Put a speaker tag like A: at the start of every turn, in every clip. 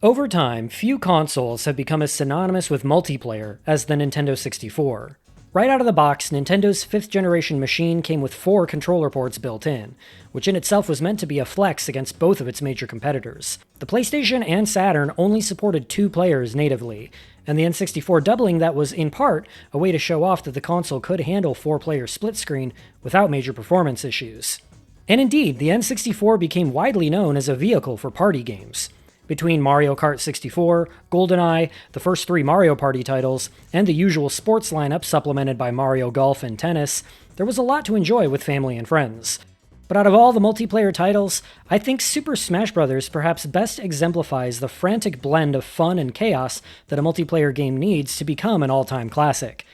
A: Over time, few consoles have become as synonymous with multiplayer as the Nintendo 64. Right out of the box, Nintendo's 5th generation machine came with 4 controller ports built in, which in itself was meant to be a flex against both of its major competitors. The PlayStation and Saturn only supported 2 players natively, and the N64 doubling that was, in part, a way to show off that the console could handle 4-player split screen without major performance issues. And indeed, the N64 became widely known as a vehicle for party games. Between Mario Kart 64, GoldenEye, the first 3 Mario Party titles, and the usual sports lineup supplemented by Mario Golf and Tennis, there was a lot to enjoy with family and friends. But out of all the multiplayer titles, I think Super Smash Bros. Perhaps best exemplifies the frantic blend of fun and chaos that a multiplayer game needs to become an all-time classic.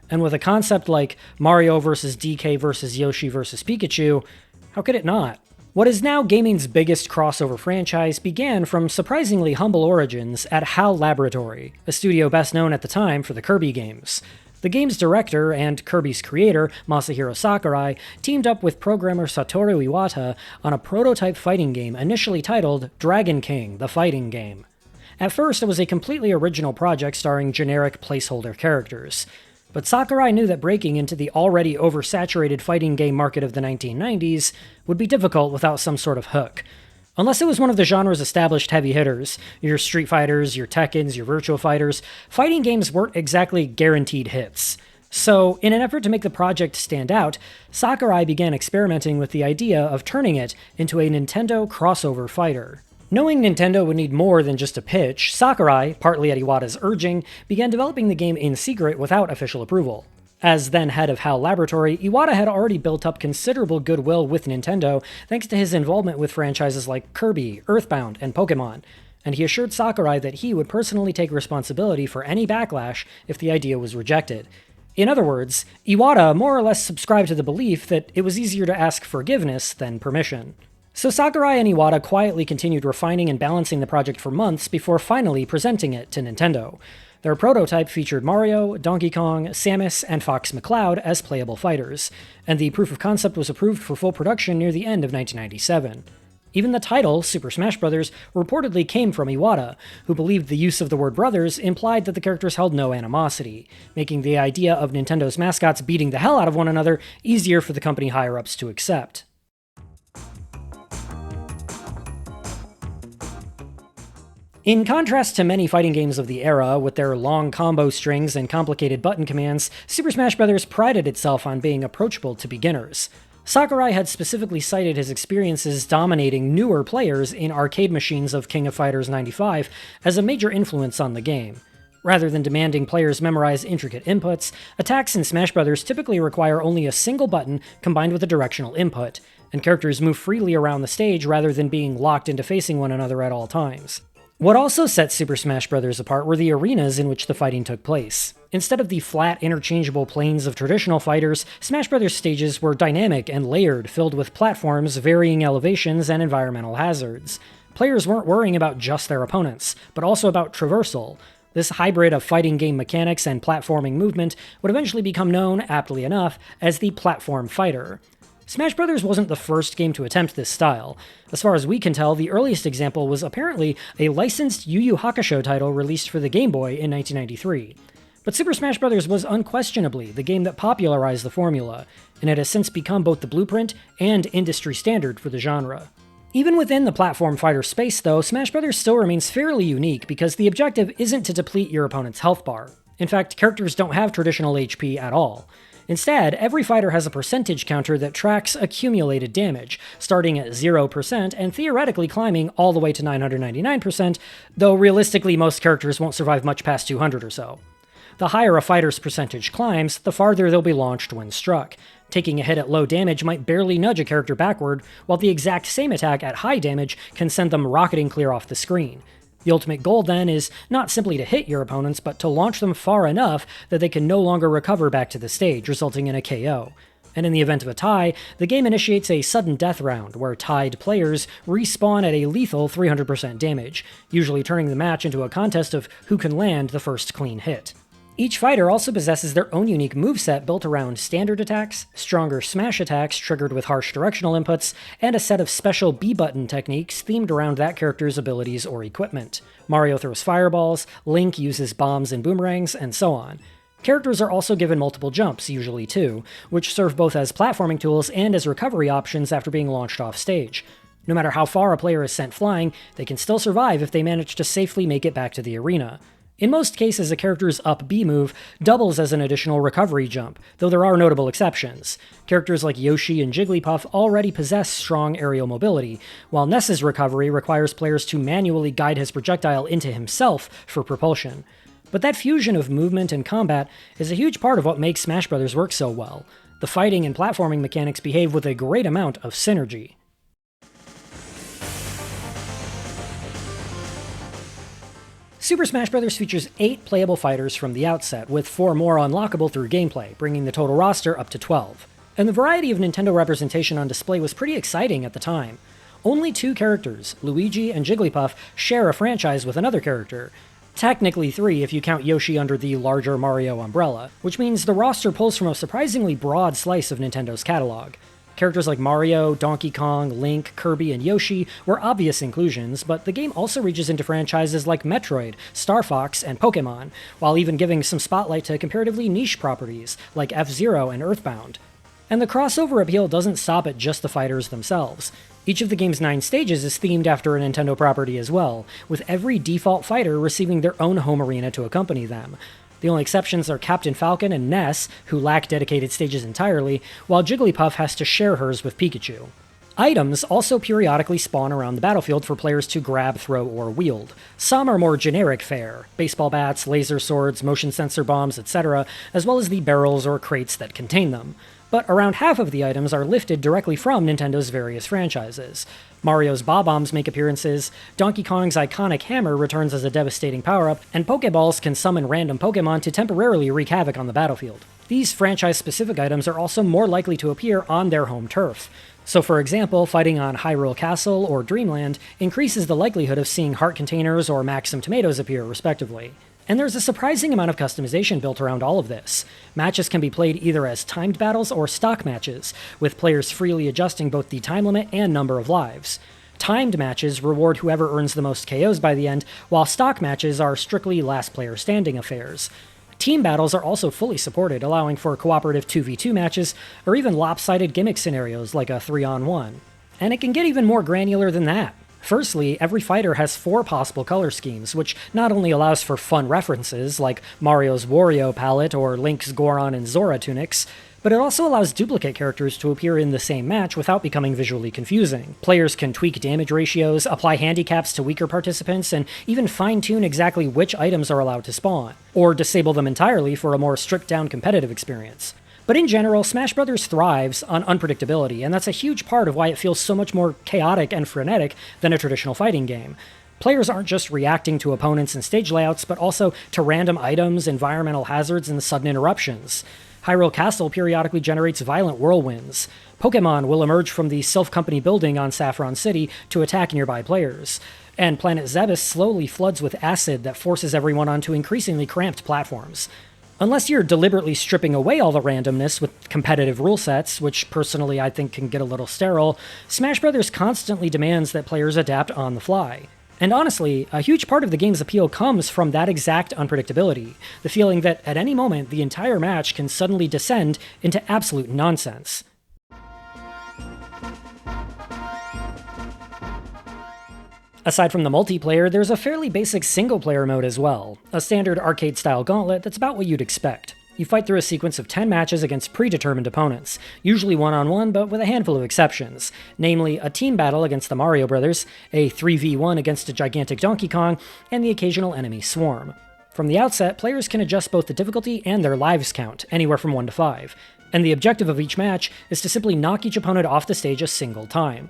A: And with a concept like Mario vs. DK vs. Yoshi vs. Pikachu, how could it not? What is now gaming's biggest crossover franchise began from surprisingly humble origins at HAL Laboratory, a studio best known at the time for the Kirby games. The game's director and Kirby's creator, Masahiro Sakurai, teamed up with programmer Satoru Iwata on a prototype fighting game initially titled Dragon King: The Fighting Game. At first, it was a completely original project starring generic placeholder characters. But Sakurai knew that breaking into the already oversaturated fighting game market of the 1990s would be difficult without some sort of hook. Unless it was one of the genre's established heavy hitters, your Street Fighters, your Tekkens, your Virtua Fighters, fighting games weren't exactly guaranteed hits. So, in an effort to make the project stand out, Sakurai began experimenting with the idea of turning it into a Nintendo crossover fighter. Knowing Nintendo would need more than just a pitch, Sakurai, partly at Iwata's urging, began developing the game in secret without official approval. As then head of HAL Laboratory, Iwata had already built up considerable goodwill with Nintendo thanks to his involvement with franchises like Kirby, Earthbound, and Pokémon, and he assured Sakurai that he would personally take responsibility for any backlash if the idea was rejected. In other words, Iwata more or less subscribed to the belief that it was easier to ask forgiveness than permission. So Sakurai and Iwata quietly continued refining and balancing the project for months before finally presenting it to Nintendo. Their prototype featured Mario, Donkey Kong, Samus, and Fox McCloud as playable fighters, and the proof of concept was approved for full production near the end of 1997. Even the title, Super Smash Bros., reportedly came from Iwata, who believed the use of the word brothers implied that the characters held no animosity, making the idea of Nintendo's mascots beating the hell out of one another easier for the company higher-ups to accept. In contrast to many fighting games of the era, with their long combo strings and complicated button commands, Super Smash Bros. Prided itself on being approachable to beginners. Sakurai had specifically cited his experiences dominating newer players in arcade machines of King of Fighters 95 as a major influence on the game. Rather than demanding players memorize intricate inputs, attacks in Smash Bros. Typically require only a single button combined with a directional input, and characters move freely around the stage rather than being locked into facing one another at all times. What also set Super Smash Bros. Apart were the arenas in which the fighting took place. Instead of the flat, interchangeable planes of traditional fighters, Smash Bros. Stages were dynamic and layered, filled with platforms, varying elevations, and environmental hazards. Players weren't worrying about just their opponents, but also about traversal. This hybrid of fighting game mechanics and platforming movement would eventually become known, aptly enough, as the platform fighter. Smash Bros. Wasn't the first game to attempt this style. As far as we can tell, the earliest example was apparently a licensed Yu Yu Hakusho title released for the Game Boy in 1993. But Super Smash Bros. Was unquestionably the game that popularized the formula, and it has since become both the blueprint and industry standard for the genre. Even within the platform fighter space, though, Smash Bros. Still remains fairly unique because the objective isn't to deplete your opponent's health bar. In fact, characters don't have traditional HP at all. Instead, every fighter has a percentage counter that tracks accumulated damage, starting at 0% and theoretically climbing all the way to 999%, though realistically most characters won't survive much past 200 or so. The higher a fighter's percentage climbs, the farther they'll be launched when struck. Taking a hit at low damage might barely nudge a character backward, while the exact same attack at high damage can send them rocketing clear off the screen. The ultimate goal, then, is not simply to hit your opponents, but to launch them far enough that they can no longer recover back to the stage, resulting in a KO. And in the event of a tie, the game initiates a sudden death round, where tied players respawn at a lethal 300% damage, usually turning the match into a contest of who can land the first clean hit. Each fighter also possesses their own unique moveset built around standard attacks, stronger smash attacks triggered with harsh directional inputs, and a set of special B-button techniques themed around that character's abilities or equipment. Mario throws fireballs, Link uses bombs and boomerangs, and so on. Characters are also given multiple jumps, usually two, which serve both as platforming tools and as recovery options after being launched off stage. No matter how far a player is sent flying, they can still survive if they manage to safely make it back to the arena. In most cases, a character's up B move doubles as an additional recovery jump, though there are notable exceptions. Characters like Yoshi and Jigglypuff already possess strong aerial mobility, while Ness's recovery requires players to manually guide his projectile into himself for propulsion. But that fusion of movement and combat is a huge part of what makes Smash Bros. Work so well. The fighting and platforming mechanics behave with a great amount of synergy. Super Smash Bros. Features 8 playable fighters from the outset, with 4 more unlockable through gameplay, bringing the total roster up to 12. And the variety of Nintendo representation on display was pretty exciting at the time. Only 2 characters, Luigi and Jigglypuff, share a franchise with another character. Technically 3 if you count Yoshi under the larger Mario umbrella, which means the roster pulls from a surprisingly broad slice of Nintendo's catalog. Characters like Mario, Donkey Kong, Link, Kirby, and Yoshi were obvious inclusions, but the game also reaches into franchises like Metroid, Star Fox, and Pokémon, while even giving some spotlight to comparatively niche properties like F-Zero and Earthbound. And the crossover appeal doesn't stop at just the fighters themselves. Each of the game's 9 stages is themed after a Nintendo property as well, with every default fighter receiving their own home arena to accompany them. The only exceptions are Captain Falcon and Ness, who lack dedicated stages entirely, while Jigglypuff has to share hers with Pikachu. Items also periodically spawn around the battlefield for players to grab, throw, or wield. Some are more generic fare, baseball bats, laser swords, motion sensor bombs, etc., as well as the barrels or crates that contain them. But around half of the items are lifted directly from Nintendo's various franchises. Mario's Bob-Ombs make appearances, Donkey Kong's iconic hammer returns as a devastating power-up, and Pokeballs can summon random Pokemon to temporarily wreak havoc on the battlefield. These franchise-specific items are also more likely to appear on their home turf. So for example, fighting on Hyrule Castle or Dreamland increases the likelihood of seeing heart containers or Maxim tomatoes appear, respectively. And there's a surprising amount of customization built around all of this. Matches can be played either as timed battles or stock matches, with players freely adjusting both the time limit and number of lives. Timed matches reward whoever earns the most KOs by the end, while stock matches are strictly last player standing affairs. Team battles are also fully supported, allowing for cooperative 2v2 matches, or even lopsided gimmick scenarios like a 3-on-1. And it can get even more granular than that. Firstly, every fighter has 4 possible color schemes, which not only allows for fun references, like Mario's Wario palette or Link's Goron and Zora tunics, but it also allows duplicate characters to appear in the same match without becoming visually confusing. Players can tweak damage ratios, apply handicaps to weaker participants, and even fine-tune exactly which items are allowed to spawn, or disable them entirely for a more stripped-down competitive experience. But in general, Smash Bros. Thrives on unpredictability, and that's a huge part of why it feels so much more chaotic and frenetic than a traditional fighting game. Players aren't just reacting to opponents and stage layouts, but also to random items, environmental hazards, and sudden interruptions. Hyrule Castle periodically generates violent whirlwinds. Pokémon will emerge from the Self-Company building on Saffron City to attack nearby players. And Planet Zebes slowly floods with acid that forces everyone onto increasingly cramped platforms. Unless you're deliberately stripping away all the randomness with competitive rule sets, which personally I think can get a little sterile, Smash Bros. Constantly demands that players adapt on the fly. And honestly, a huge part of the game's appeal comes from that exact unpredictability, the feeling that at any moment the entire match can suddenly descend into absolute nonsense. Aside from the multiplayer, there's a fairly basic single-player mode as well, a standard arcade-style gauntlet that's about what you'd expect. You fight through a sequence of 10 matches against predetermined opponents, usually one-on-one but with a handful of exceptions, namely a team battle against the Mario Brothers, a 3v1 against a gigantic Donkey Kong, and the occasional enemy swarm. From the outset, players can adjust both the difficulty and their lives count, anywhere from 1 to 5, and the objective of each match is to simply knock each opponent off the stage a single time.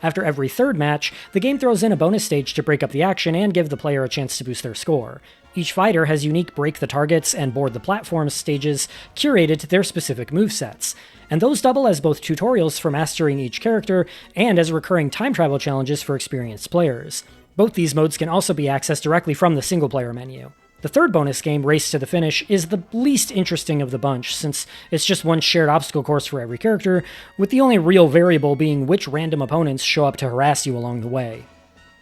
A: After every third match, the game throws in a bonus stage to break up the action and give the player a chance to boost their score. Each fighter has unique break the targets and board the platforms stages curated to their specific movesets, and those double as both tutorials for mastering each character and as recurring time travel challenges for experienced players. Both these modes can also be accessed directly from the single-player menu. The third bonus game, Race to the Finish, is the least interesting of the bunch, since it's just one shared obstacle course for every character, with the only real variable being which random opponents show up to harass you along the way.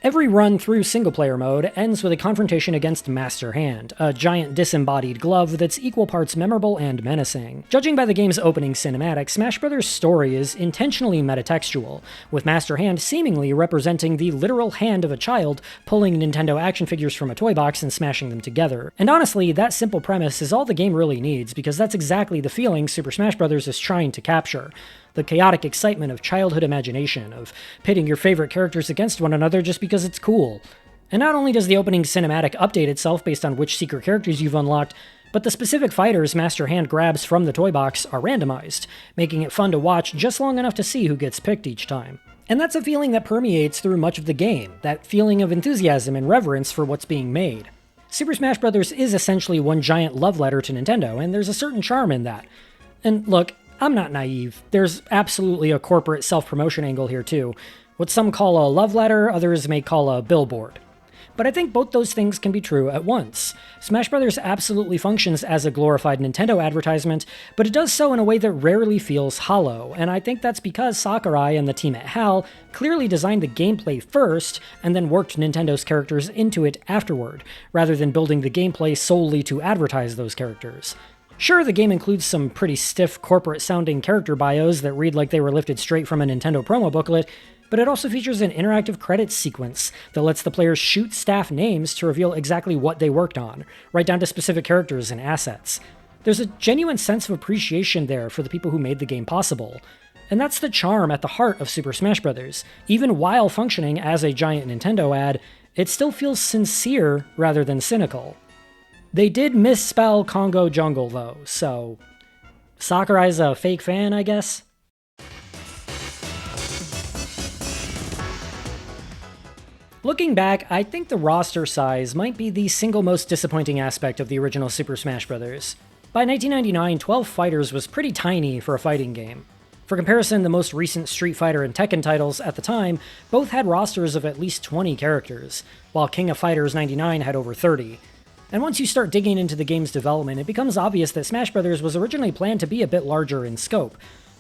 A: Every run through single-player mode ends with a confrontation against Master Hand, a giant disembodied glove that's equal parts memorable and menacing. Judging by the game's opening cinematic, Smash Bros.' story is intentionally metatextual, with Master Hand seemingly representing the literal hand of a child pulling Nintendo action figures from a toy box and smashing them together. And honestly, that simple premise is all the game really needs, because that's exactly the feeling Super Smash Bros. Is trying to capture. The chaotic excitement of childhood imagination, of pitting your favorite characters against one another just because it's cool. And not only does the opening cinematic update itself based on which secret characters you've unlocked, but the specific fighters Master Hand grabs from the toy box are randomized, making it fun to watch just long enough to see who gets picked each time. And that's a feeling that permeates through much of the game, that feeling of enthusiasm and reverence for what's being made. Super Smash Bros. Is essentially one giant love letter to Nintendo, and there's a certain charm in that. And look, I'm not naive. There's absolutely a corporate self-promotion angle here too. What some call a love letter, others may call a billboard. But I think both those things can be true at once. Smash Bros. Absolutely functions as a glorified Nintendo advertisement, but it does so in a way that rarely feels hollow, and I think that's because Sakurai and the team at HAL clearly designed the gameplay first, and then worked Nintendo's characters into it afterward, rather than building the gameplay solely to advertise those characters. Sure, the game includes some pretty stiff, corporate-sounding character bios that read like they were lifted straight from a Nintendo promo booklet, but it also features an interactive credits sequence that lets the players shoot staff names to reveal exactly what they worked on, right down to specific characters and assets. There's a genuine sense of appreciation there for the people who made the game possible. And that's the charm at the heart of Super Smash Bros. Even while functioning as a giant Nintendo ad, it still feels sincere rather than cynical. They did misspell Congo Jungle, though, so Sakurai's a fake fan, I guess? Looking back, I think the roster size might be the single most disappointing aspect of the original Super Smash Bros. By 1999, 12 fighters was pretty tiny for a fighting game. For comparison, the most recent Street Fighter and Tekken titles at the time both had rosters of at least 20 characters, while King of Fighters 99 had over 30. And once you start digging into the game's development, it becomes obvious that Smash Bros. Was originally planned to be a bit larger in scope.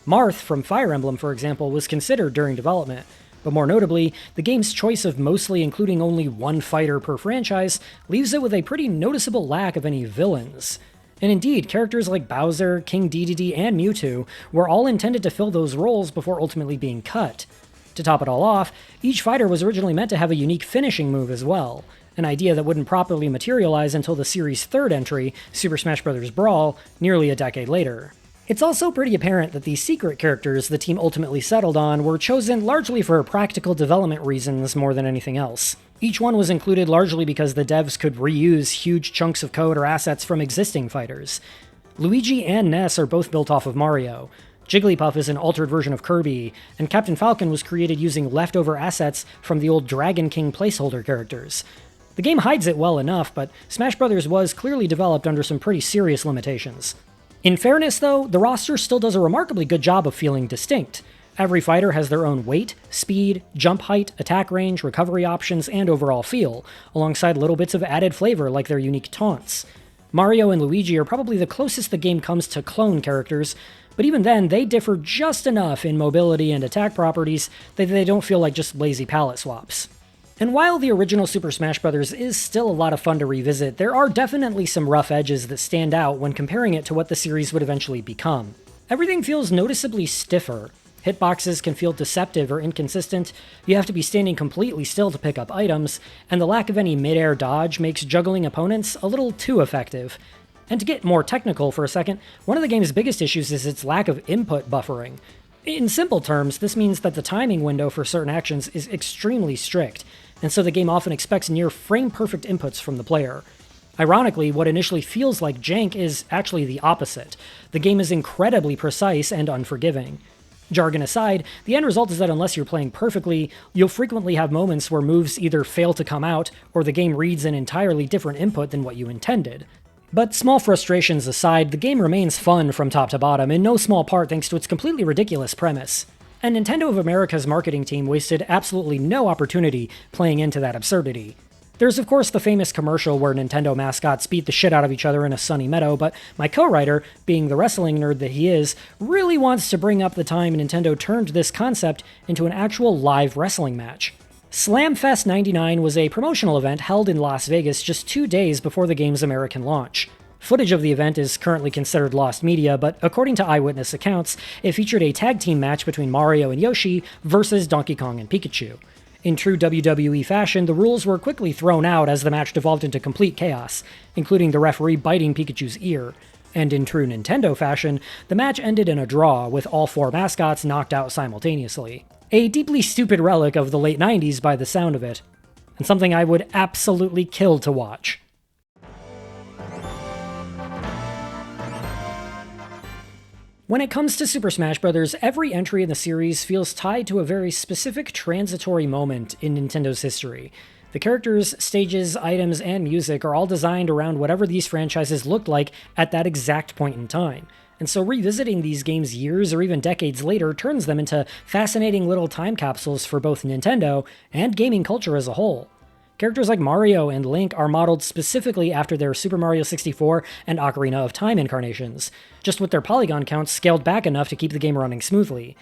A: Marth from Fire Emblem, for example, was considered during development, but more notably, the game's choice of mostly including only one fighter per franchise leaves it with a pretty noticeable lack of any villains. And indeed, characters like Bowser, King Dedede, and Mewtwo were all intended to fill those roles before ultimately being cut. To top it all off, each fighter was originally meant to have a unique finishing move as well, an idea that wouldn't properly materialize until the series' third entry, Super Smash Bros. Brawl, nearly a decade later. It's also pretty apparent that the secret characters the team ultimately settled on were chosen largely for practical development reasons more than anything else. Each one was included largely because the devs could reuse huge chunks of code or assets from existing fighters. Luigi and Ness are both built off of Mario. Jigglypuff is an altered version of Kirby, and Captain Falcon was created using leftover assets from the old Dragon King placeholder characters. The game hides it well enough, but Smash Bros. Was clearly developed under some pretty serious limitations. In fairness, though, the roster still does a remarkably good job of feeling distinct. Every fighter has their own weight, speed, jump height, attack range, recovery options, and overall feel, alongside little bits of added flavor like their unique taunts. Mario and Luigi are probably the closest the game comes to clone characters, but even then, they differ just enough in mobility and attack properties that they don't feel like just lazy palette swaps. And while the original Super Smash Bros. Is still a lot of fun to revisit, there are definitely some rough edges that stand out when comparing it to what the series would eventually become. Everything feels noticeably stiffer. Hitboxes can feel deceptive or inconsistent, you have to be standing completely still to pick up items, and the lack of any mid-air dodge makes juggling opponents a little too effective. And to get more technical for a second, one of the game's biggest issues is its lack of input buffering. In simple terms, this means that the timing window for certain actions is extremely strict, and so the game often expects near frame-perfect inputs from the player. Ironically, what initially feels like jank is actually the opposite. The game is incredibly precise and unforgiving. Jargon aside, the end result is that unless you're playing perfectly, you'll frequently have moments where moves either fail to come out, or the game reads an entirely different input than what you intended. But small frustrations aside, the game remains fun from top to bottom, in no small part thanks to its completely ridiculous premise. And Nintendo of America's marketing team wasted absolutely no opportunity playing into that absurdity. There's of course the famous commercial where Nintendo mascots beat the shit out of each other in a sunny meadow, but my co-writer, being the wrestling nerd that he is, really wants to bring up the time Nintendo turned this concept into an actual live wrestling match. Slamfest 99 was a promotional event held in Las Vegas just 2 days before the game's American launch. Footage of the event is currently considered lost media, but according to eyewitness accounts, it featured a tag team match between Mario and Yoshi versus Donkey Kong and Pikachu. In true WWE fashion, the rules were quickly thrown out as the match devolved into complete chaos, including the referee biting Pikachu's ear. And in true Nintendo fashion, the match ended in a draw, with all 4 mascots knocked out simultaneously. A deeply stupid relic of the late 90s by the sound of it, and something I would absolutely kill to watch. When it comes to Super Smash Bros., every entry in the series feels tied to a very specific transitory moment in Nintendo's history. The characters, stages, items, and music are all designed around whatever these franchises looked like at that exact point in time. And so revisiting these games years or even decades later turns them into fascinating little time capsules for both Nintendo and gaming culture as a whole. Characters like Mario and Link are modeled specifically after their Super Mario 64 and Ocarina of Time incarnations, just with their polygon counts scaled back enough to keep the game running smoothly.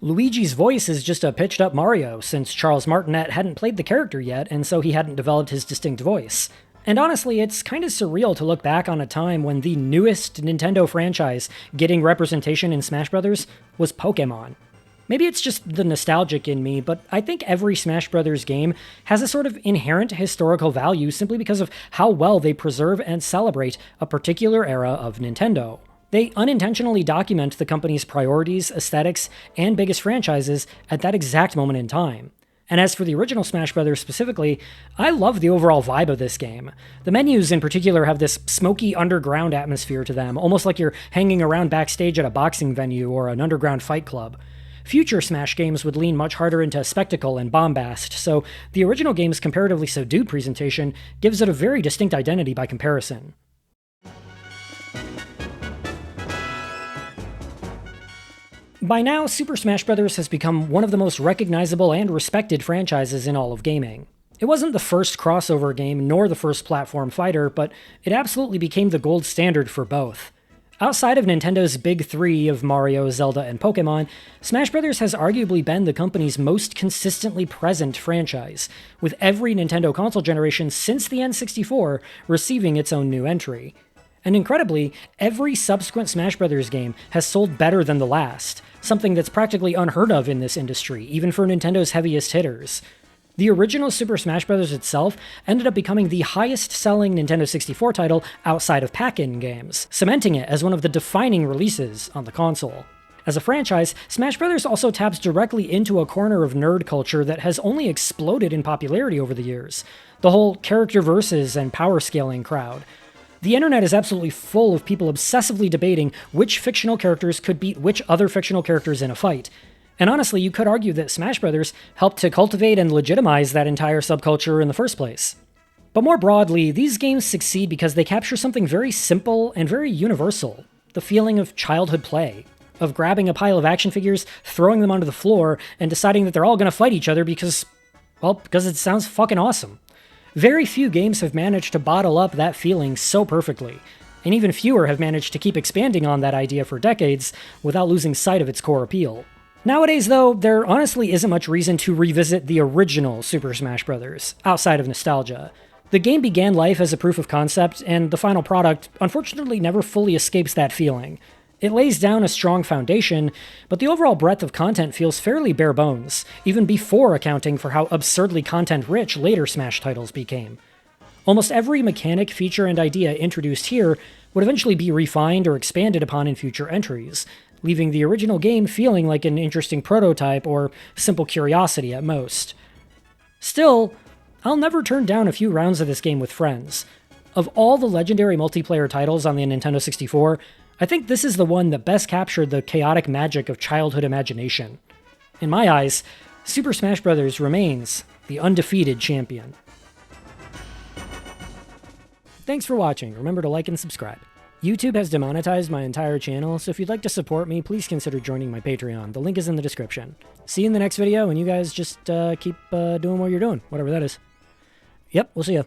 A: Luigi's voice is just a pitched-up Mario, since Charles Martinet hadn't played the character yet, and so he hadn't developed his distinct voice. And honestly, it's kind of surreal to look back on a time when the newest Nintendo franchise getting representation in Smash Bros. Was Pokémon. Maybe it's just the nostalgic in me, but I think every Smash Bros. Game has a sort of inherent historical value simply because of how well they preserve and celebrate a particular era of Nintendo. They unintentionally document the company's priorities, aesthetics, and biggest franchises at that exact moment in time. And as for the original Smash Bros. Specifically, I love the overall vibe of this game. The menus in particular have this smoky underground atmosphere to them, almost like you're hanging around backstage at a boxing venue or an underground fight club. Future Smash games would lean much harder into spectacle and bombast, so the original game's comparatively subdued presentation gives it a very distinct identity by comparison. By now, Super Smash Bros. Has become one of the most recognizable and respected franchises in all of gaming. It wasn't the first crossover game nor the first platform fighter, but it absolutely became the gold standard for both. Outside of Nintendo's big 3 of Mario, Zelda, and Pokémon, Smash Bros. Has arguably been the company's most consistently present franchise, with every Nintendo console generation since the N64 receiving its own new entry. And incredibly, every subsequent Smash Bros. Game has sold better than the last, something that's practically unheard of in this industry, even for Nintendo's heaviest hitters. The original Super Smash Bros. Itself ended up becoming the highest-selling Nintendo 64 title outside of pack-in games, cementing it as one of the defining releases on the console. As a franchise, Smash Bros. Also taps directly into a corner of nerd culture that has only exploded in popularity over the years, the whole character versus and power scaling crowd. The internet is absolutely full of people obsessively debating which fictional characters could beat which other fictional characters in a fight. And honestly, you could argue that Smash Bros. Helped to cultivate and legitimize that entire subculture in the first place. But more broadly, these games succeed because they capture something very simple and very universal: the feeling of childhood play, of grabbing a pile of action figures, throwing them onto the floor, and deciding that they're all going to fight each other because it sounds fucking awesome. Very few games have managed to bottle up that feeling so perfectly, and even fewer have managed to keep expanding on that idea for decades without losing sight of its core appeal. Nowadays, though, there honestly isn't much reason to revisit the original Super Smash Bros., outside of nostalgia. The game began life as a proof of concept, and the final product unfortunately never fully escapes that feeling. It lays down a strong foundation, but the overall breadth of content feels fairly bare bones, even before accounting for how absurdly content-rich later Smash titles became. Almost every mechanic, feature, and idea introduced here would eventually be refined or expanded upon in future entries, leaving the original game feeling like an interesting prototype or simple curiosity at most. Still, I'll never turn down a few rounds of this game with friends. Of all the legendary multiplayer titles on the Nintendo 64, I think this is the one that best captured the chaotic magic of childhood imagination. In my eyes, Super Smash Bros. Remains the undefeated champion. Thanks for watching. Remember to like and subscribe. YouTube has demonetized my entire channel, so if you'd like to support me, please consider joining my Patreon. The link is in the description. See you in the next video, and you guys just keep doing what you're doing, whatever that is. Yep, we'll see ya.